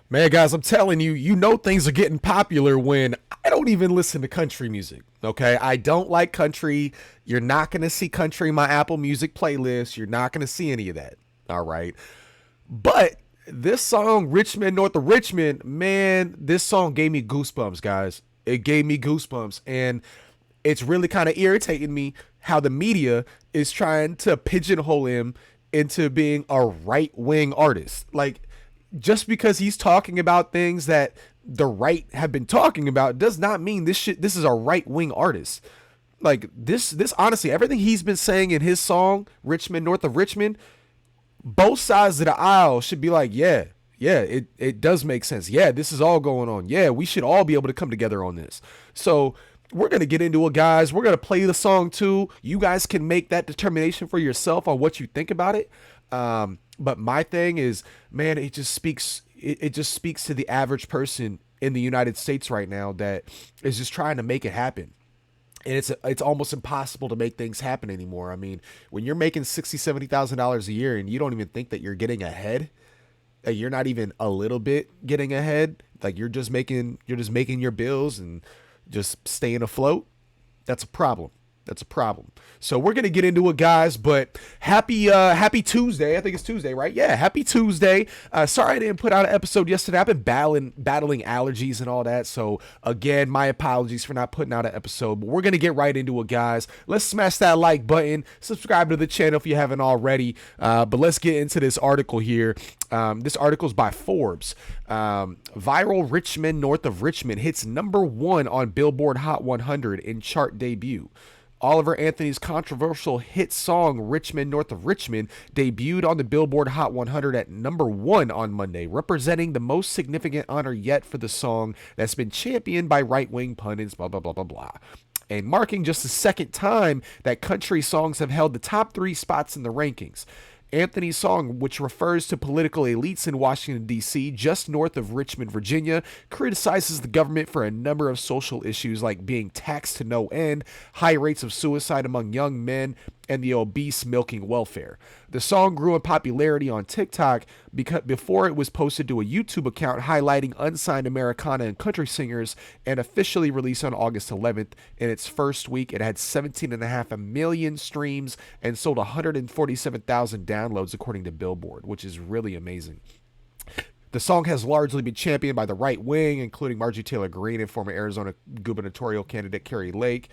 Man, guys, I'm telling you, you know things are getting popular when I don't even listen to country music. Okay, I don't like country. You're not gonna see country in my Apple Music playlist. You're not gonna see any of that. All right, but this song, Richmond North of Richmond, man, this song gave me goosebumps, guys. It gave me goosebumps, and it's really kind of irritating me how the media is trying to pigeonhole him into being a right wing artist. Like, just because he's talking about things that the right have been talking about does not mean this is a right wing artist. Like this honestly, everything he's been saying in his song Richmond North of Richmond, both sides of the aisle should be like, yeah, yeah, it does make sense. Yeah, this is all going on. Yeah, we should all be able to come together on this. So we're gonna get into it, guys. We're gonna play the song too. You guys can make that determination for yourself on what you think about it. But my thing is, man, it just speaks to the average person in the United States right now that is just trying to make it happen. And it's almost impossible to make things happen anymore. I mean, when you're making $60,000 $70,000 a year and you don't even think that you're getting ahead, that you're not even a little bit getting ahead, like you're just making your bills and just staying afloat. That's a problem. That's a problem. So we're gonna get into it, guys. But happy Tuesday. I think it's Tuesday, right? Yeah, happy Tuesday. Sorry I didn't put out an episode yesterday. I've been battling allergies and all that. So again, my apologies for not putting out an episode. But we're gonna get right into it, guys. Let's smash that like button. Subscribe to the channel if you haven't already. But let's get into this article here. This article is by Forbes. Viral Richmond North of Richmond hits #1 on Billboard Hot 100 in chart debut. Oliver Anthony's controversial hit song Richmond North of Richmond debuted on the Billboard Hot 100 at #1 on Monday, representing the most significant honor yet for the song that's been championed by right-wing pundits, blah, blah, blah, blah, blah. And marking just the second time that country songs have held the top 3 spots in the rankings. Anthony's song, which refers to political elites in Washington, D.C., just north of Richmond, Virginia, criticizes the government for a number of social issues like being taxed to no end, high rates of suicide among young men, and the obese milking welfare. The song grew in popularity on TikTok because before it was posted to a YouTube account highlighting unsigned Americana and country singers, and officially released on August 11th. In its first week, it had 17.5 million streams and sold 147,000 downloads according to Billboard, which is really amazing. The song has largely been championed by the right wing, including Marjorie Taylor Greene and former Arizona gubernatorial candidate Carrie Lake.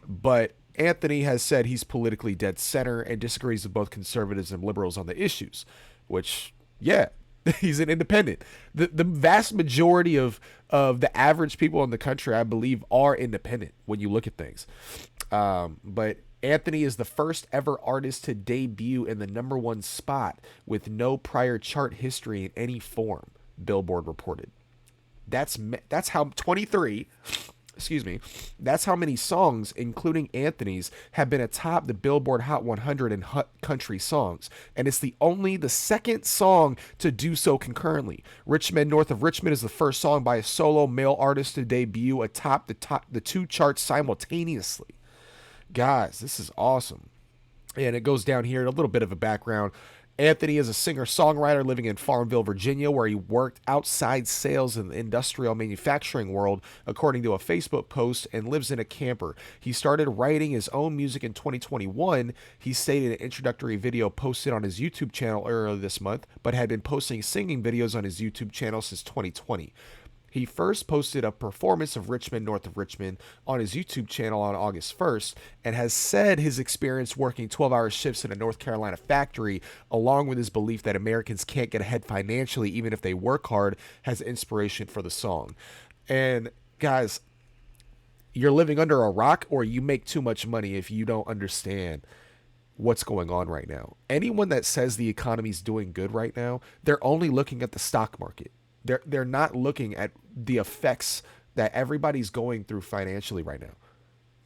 But Anthony has said he's politically dead center and disagrees with both conservatives and liberals on the issues, which, yeah, he's an independent. The vast majority of the average people in the country, I believe, are independent when you look at things. But Anthony is the first ever artist to debut in the #1 spot with no prior chart history in any form, Billboard reported. That's how 23, excuse me, that's how many songs, including Anthony's, have been atop the Billboard Hot 100 in country songs, and it's the second song to do so concurrently. Richmond North of Richmond is the first song by a solo male artist to debut atop the 2 charts simultaneously. Guys, this is awesome. And it goes down here, a little bit of a background. Anthony is a singer-songwriter living in Farmville, Virginia, where he worked outside sales in the industrial manufacturing world, according to a Facebook post, and lives in a camper. He started writing his own music in 2021. He stated in an introductory video posted on his YouTube channel earlier this month, but had been posting singing videos on his YouTube channel since 2020. He first posted a performance of Richmond North of Richmond on his YouTube channel on August 1st, and has said his experience working 12-hour shifts in a North Carolina factory, along with his belief that Americans can't get ahead financially even if they work hard, has inspiration for the song. And guys, you're living under a rock, or you make too much money if you don't understand what's going on right now. Anyone that says the economy's doing good right now, they're only looking at the stock market. They're not looking at the effects that everybody's going through financially right now.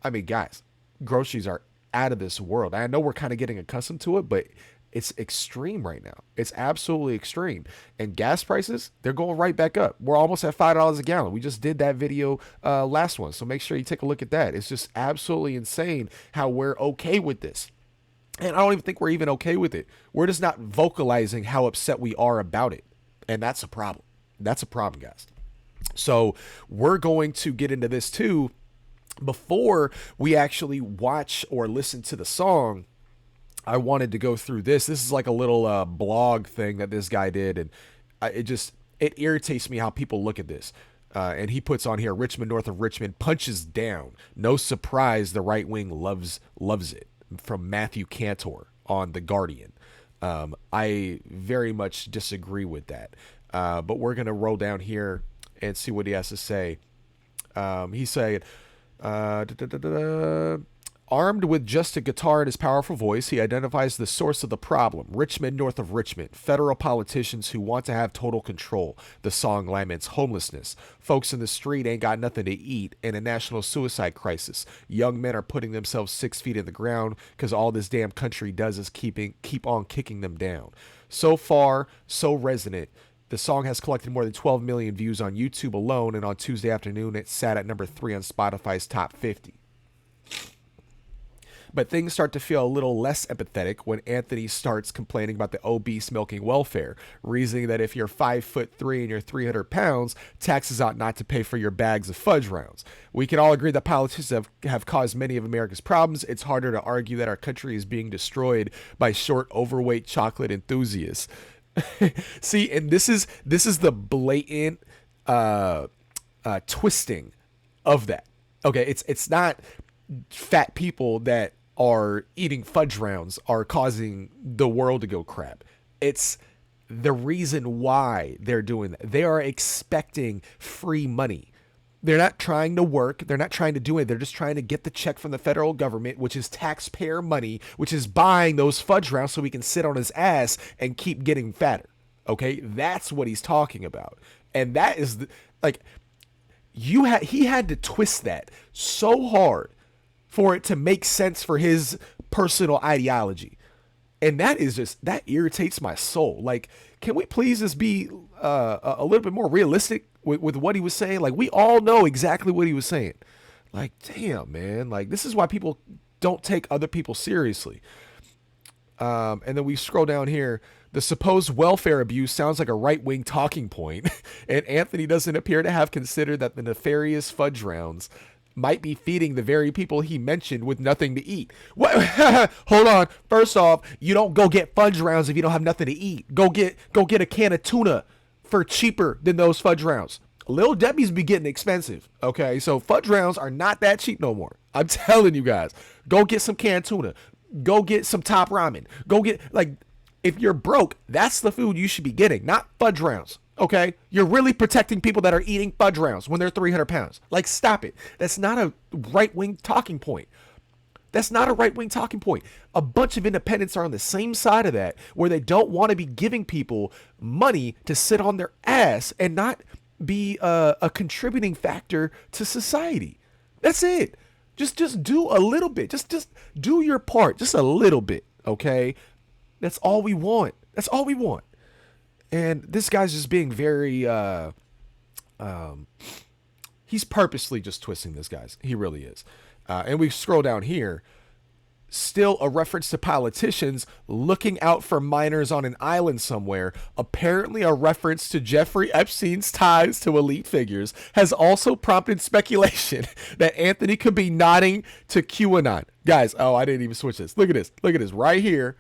I mean, guys, groceries are out of this world. I know we're kind of getting accustomed to it, but it's extreme right now. It's absolutely extreme. And gas prices, they're going right back up. We're almost at $5 a gallon. We just did that video last one, so make sure you take a look at that. It's just absolutely insane how we're okay with this. And I don't even think we're even okay with it. We're just not vocalizing how upset we are about it. And that's a problem. That's a problem, guys. So we're going to get into this too. Before we actually watch or listen to the song, I wanted to go through this. This is like a little blog thing that this guy did, and it irritates me how people look at this. And he puts on here, Richmond North of Richmond punches down. No surprise, the right wing loves it. From Matthew Cantor on The Guardian. I very much disagree with that. But we're gonna roll down here and see what he has to say. He said, armed with just a guitar and his powerful voice, he identifies the source of the problem. Richmond North of Richmond. Federal politicians who want to have total control. The song laments homelessness. Folks in the street ain't got nothing to eat, and a national suicide crisis. Young men are putting themselves 6 feet in the ground because all this damn country does is keep on kicking them down. So far, so resonant. The song has collected more than 12 million views on YouTube alone, and on Tuesday afternoon, it sat at number 3 on Spotify's top 50. But things start to feel a little less empathetic when Anthony starts complaining about the obese milking welfare, reasoning that if you're 5'3" and you're 300 pounds, taxes ought not to pay for your bags of fudge rounds. We can all agree that politicians have caused many of America's problems. It's harder to argue that our country is being destroyed by short, overweight chocolate enthusiasts. See, and this is the blatant twisting of that. Okay, it's not fat people that are eating fudge rounds are causing the world to go crap. It's the reason why they're doing that. They are expecting free money. They're not trying to work. They're not trying to do it. They're just trying to get the check from the federal government, which is taxpayer money, which is buying those fudge rounds so he can sit on his ass and keep getting fatter. Okay, that's what he's talking about. And that is he had to twist that so hard for it to make sense for his personal ideology. And that irritates my soul. Like, can we please just be a little bit more realistic with what he was saying? Like, we all know exactly what he was saying. Like, damn, man. Like, this is why people don't take other people seriously. And then we scroll down here. The supposed welfare abuse sounds like a right-wing talking point. And Anthony doesn't appear to have considered that the nefarious fudge rounds might be feeding the very people he mentioned with nothing to eat. What? Hold on. First off, you don't go get fudge rounds if you don't have nothing to eat. Go get a can of tuna for cheaper than those fudge rounds. Little Debbie's be getting expensive. Okay, so fudge rounds are not that cheap no more. I'm telling you guys. Go get some canned tuna. Go get some top ramen. Go get, like, if you're broke, that's the food you should be getting, not fudge rounds. Okay, you're really protecting people that are eating fudge rounds when they're 300 pounds. Like, stop it. That's not a right-wing talking point. That's not a right-wing talking point. A bunch of independents are on the same side of that, where they don't want to be giving people money to sit on their ass and not be a contributing factor to society. That's it. Just do a little bit. Just do your part. Just a little bit. Okay, that's all we want. That's all we want. And this guy's just being very, he's purposely just twisting this, guys. He really is. And we scroll down here. Still a reference to politicians looking out for minors on an island somewhere. Apparently a reference to Jeffrey Epstein's ties to elite figures has also prompted speculation that Anthony could be nodding to QAnon. Guys, oh, I didn't even switch this. Look at this. Look at this right here.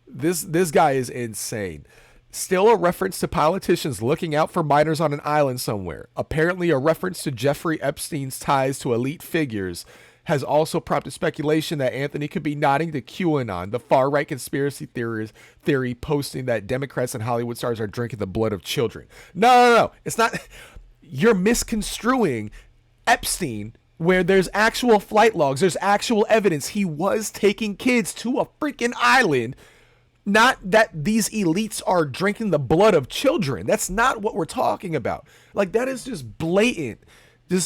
This guy is insane. Still a reference to politicians looking out for minors on an island somewhere. Apparently a reference to Jeffrey Epstein's ties to elite figures has also prompted speculation that Anthony could be nodding to QAnon, the far-right conspiracy theory posting that Democrats and Hollywood stars are drinking the blood of children. No. It's not. You're misconstruing Epstein, where there's actual flight logs. There's actual evidence he was taking kids to a freaking island. Not that these elites are drinking the blood of children. That's not what we're talking about. Like, that is just blatant.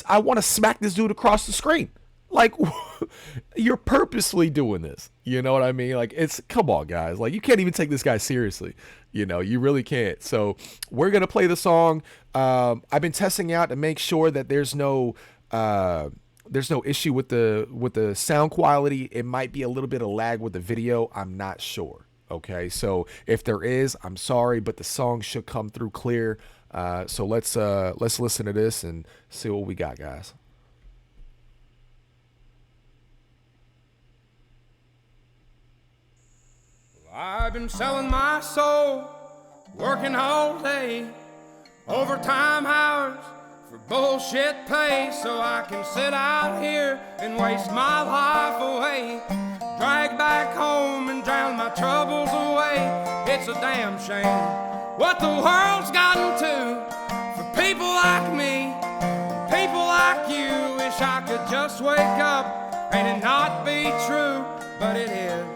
I want to smack this dude across the screen. Like, you're purposely doing this. You know what I mean? Like, come on, guys. Like, you can't even take this guy seriously. You know, you really can't. So we're going to play the song. I've been testing out to make sure that there's no issue with the sound quality. It might be a little bit of lag with the video. I'm not sure. Okay, so if there is, I'm sorry, but the song should come through clear. So let's listen to this and see what we got, guys. I've been selling my soul, working all day, overtime hours for bullshit pay, so I can sit out here and waste my life away, drag back home and drown my troubles away. It's a damn shame what the world's gotten to for people like me, people like you. Wish I could just wake up and it not be true, but it is.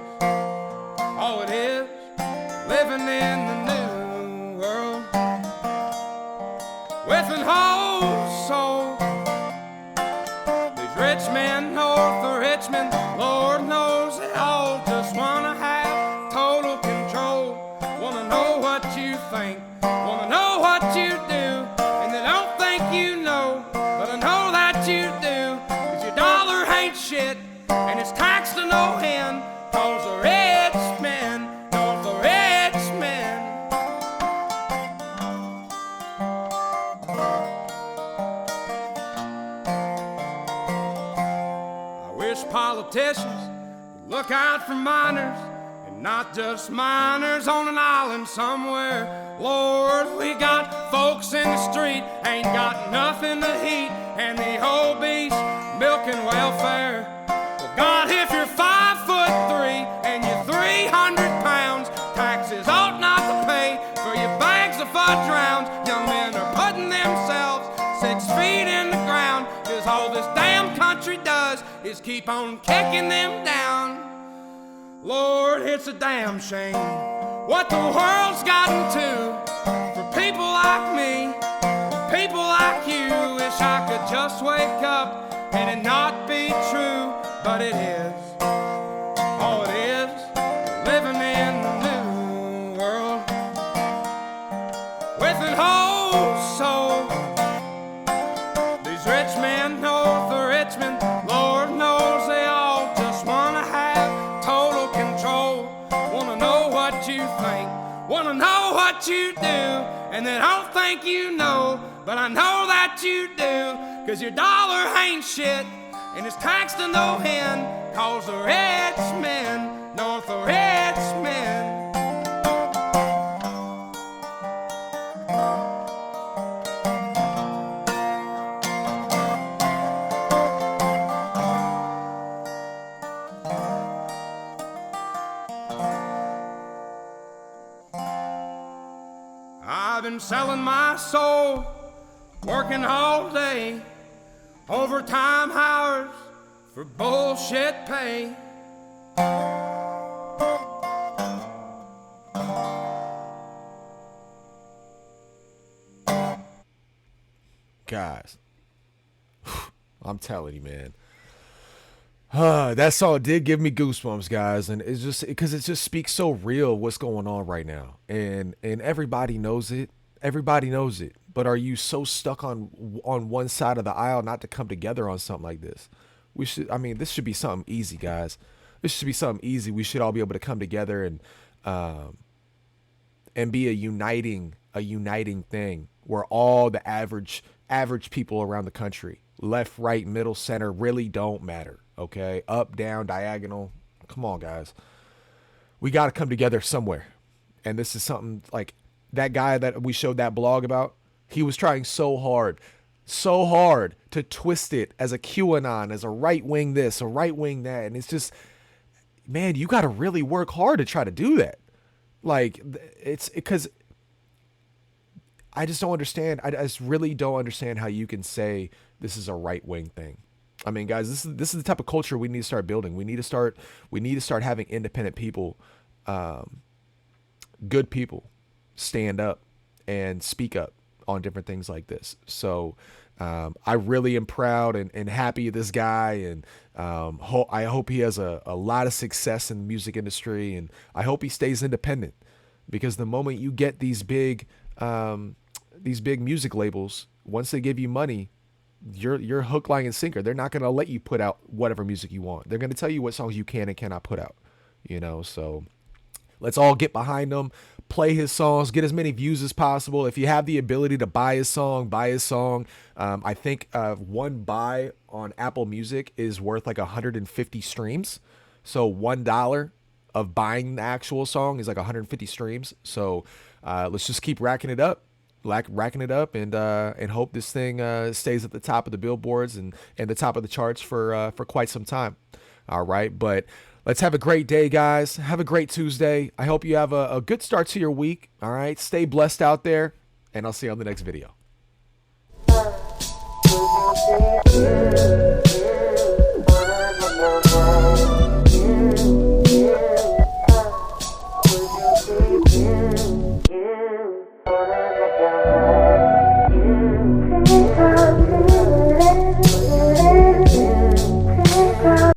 Oh, it is living in the new world with an whole soul. These rich men north of Richmond, Lord knows they all just wanna have total control. Wanna know what you think, wanna know what you do, and they don't think you know, but I know that you do. 'Cause your dollar ain't shit, and it's taxed to no end. 'Cause the rich men, north of Richmond. I wish politicians would look out for minors, and not just minors on an island somewhere. Lord, we got folks in the street, ain't got nothing to eat, and the obese milking welfare. Well, God, if you're 5'3" and you're 300 pounds, taxes ought not to pay for your bags of fudge rounds. Young men are putting themselves 6 feet in the ground, 'cause all this damn country does is keep on kicking them down. Lord, it's a damn shame what the world's gotten to for people like me, people like you. Wish I could just wake up and it not be true, but it is. Oh, it is living in the new world with an whole soul. These rich men north of Richmond, Lord knows they all just wanna have total control. Wanna know what you think, wanna know what you do, and they don't think you know, but I know that you do. 'Cause your dollar ain't shit, and it's taxed to no end. 'Cause the rich men, north of Richmond. I've been selling my soul, working all day, overtime hours for bullshit pay. Guys, I'm telling you, man. That song did give me goosebumps, guys, and it's just because it just speaks so real what's going on right now, and everybody knows it. Everybody knows it, but are you so stuck on one side of the aisle not to come together on something like this? We should. I mean, this should be something easy, guys. This should be something easy. We should all be able to come together and be a uniting thing where all the average people around the country, left, right, middle, center, really don't matter. Okay, up, down, diagonal. Come on, guys. We got to come together somewhere. And this is something like that guy that we showed that blog about. He was trying so hard to twist it as a QAnon, as a right wing this, a right wing that. And it's just, man, you got to really work hard to try to do that. Like, it's because I just don't understand. I just really don't understand how you can say this is a right wing thing. I mean, guys, this is the type of culture we need to start building. We need to start having independent people, good people, stand up and speak up on different things like this. So I really am proud and happy of this guy, and I hope he has a lot of success in the music industry, and I hope he stays independent, because the moment you get these big music labels, once they give you money, you're hook, line, and sinker. They're not going to let you put out whatever music you want. They're going to tell you what songs you can and cannot put out, So let's all get behind them, play his songs, get as many views as possible. If you have the ability to buy his song, buy his song. I think one buy on Apple Music is worth like 150 streams. So $1 of buying the actual song is like 150 streams. So let's just keep racking it up. Racking it up and hope this thing stays at the top of the billboards and the top of the charts for quite some time. All right, but let's have a great day, guys. Have a great Tuesday. I hope you have a good start to your week. All right, stay blessed out there, and I'll see you on the next video.